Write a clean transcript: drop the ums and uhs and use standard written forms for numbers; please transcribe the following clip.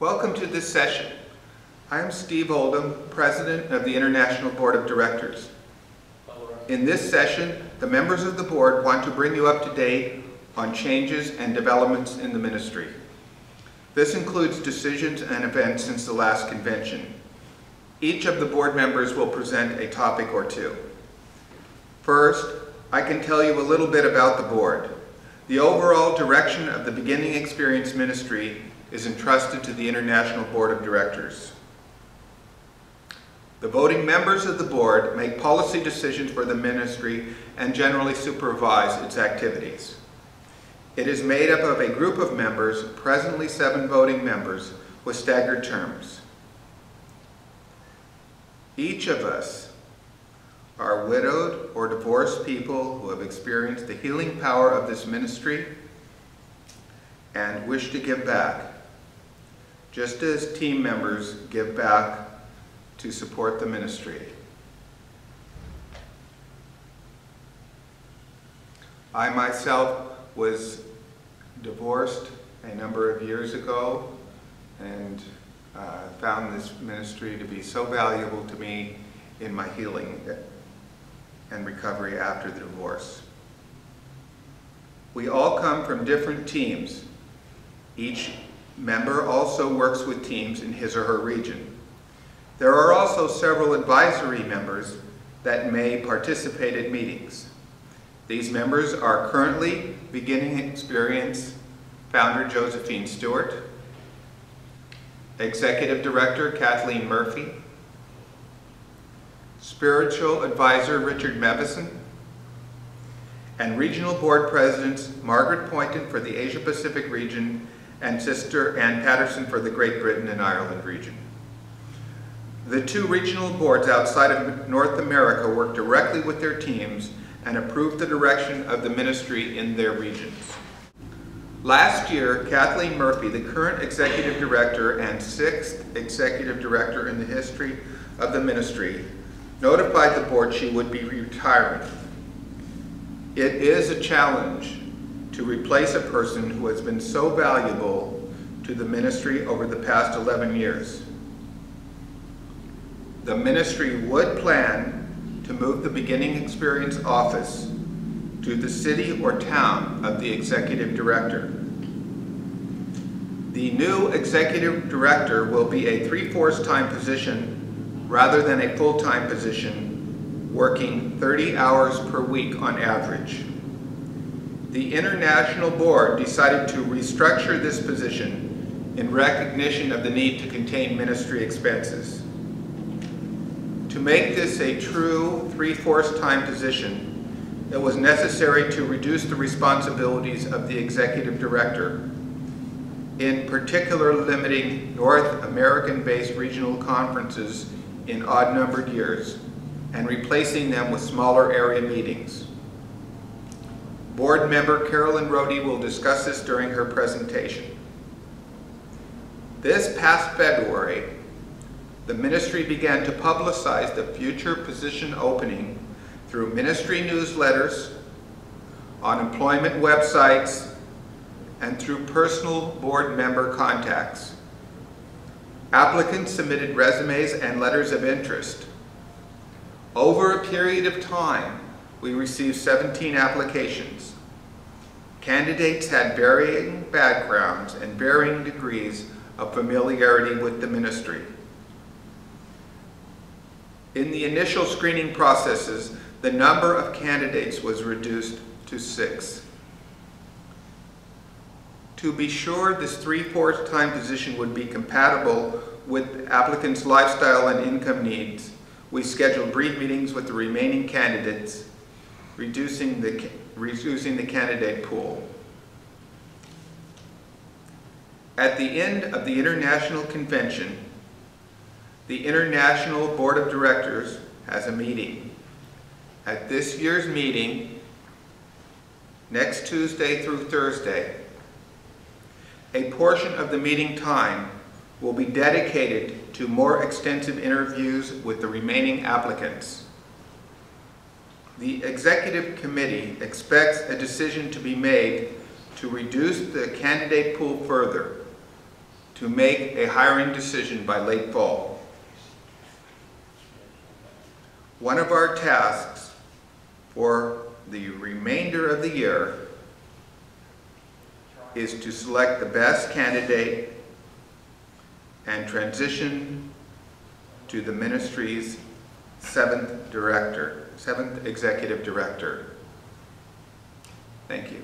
Welcome to this session. I am Steve Oldham, President of the International Board of Directors. In this session, the members of the board want to bring you up to date on changes and developments in the ministry. This includes decisions and events since the last convention. Each of the board members will present a topic or two. First, I can tell you a little bit about the board. The overall direction of the Beginning Experience Ministry is entrusted to the International Board of Directors. The voting members of the board make policy decisions for the ministry and generally supervise its activities. It is made up of a group of members, presently 7 voting members, with staggered terms. Each of us are widowed or divorced people who have experienced the healing power of this ministry and wish to give back, just as team members give back to support the ministry. I myself was divorced a number of years ago and found this ministry to be so valuable to me in my healing and recovery after the divorce. We all come from different teams. Each member also works with teams in his or her region. There are also several advisory members that may participate at meetings. These members are currently Beginning Experience founder Josephine Stewart, Executive Director Kathleen Murphy, Spiritual Advisor Richard Mevison, and Regional Board Presidents Margaret Poynton for the Asia Pacific region and Sister Ann Patterson for the Great Britain and Ireland region. The 2 regional boards outside of North America work directly with their teams and approve the direction of the ministry in their regions. Last year, Kathleen Murphy, the current Executive Director and 6th Executive Director in the history of the ministry, notified the board she would be retiring. It is a challenge to replace a person who has been so valuable to the ministry over the past 11 years. The ministry would plan to move the Beginning Experience office to the city or town of the Executive Director. The new Executive Director will be a 3/4 time position rather than a full-time position, working 30 hours per week on average. The International Board decided to restructure this position in recognition of the need to contain ministry expenses. To make this a true 3/4 time position, it was necessary to reduce the responsibilities of the Executive Director, in particular limiting North American-based regional conferences in odd-numbered years and replacing them with smaller area meetings. Board member Carolyn Rohde will discuss this during her presentation. This past February, the ministry began to publicize the future position opening through ministry newsletters, on employment websites, and through personal board member contacts. Applicants submitted resumes and letters of interest. Over a period of time, we received 17 applications. Candidates had varying backgrounds and varying degrees of familiarity with the ministry. In the initial screening processes, the number of candidates was reduced to 6. To be sure this 3/4 time position would be compatible with applicants' lifestyle and income needs, we scheduled brief meetings with the remaining candidates, reducing the candidate pool. At the end of the International Convention, the International Board of Directors has a meeting. At this year's meeting, next Tuesday through Thursday, a portion of the meeting time will be dedicated to more extensive interviews with the remaining applicants. The Executive Committee expects a decision to be made to reduce the candidate pool further, to to make a hiring decision by late fall. One of our tasks for the remainder of the year is to select the best candidate and transition to the ministry's seventh executive director. Thank you.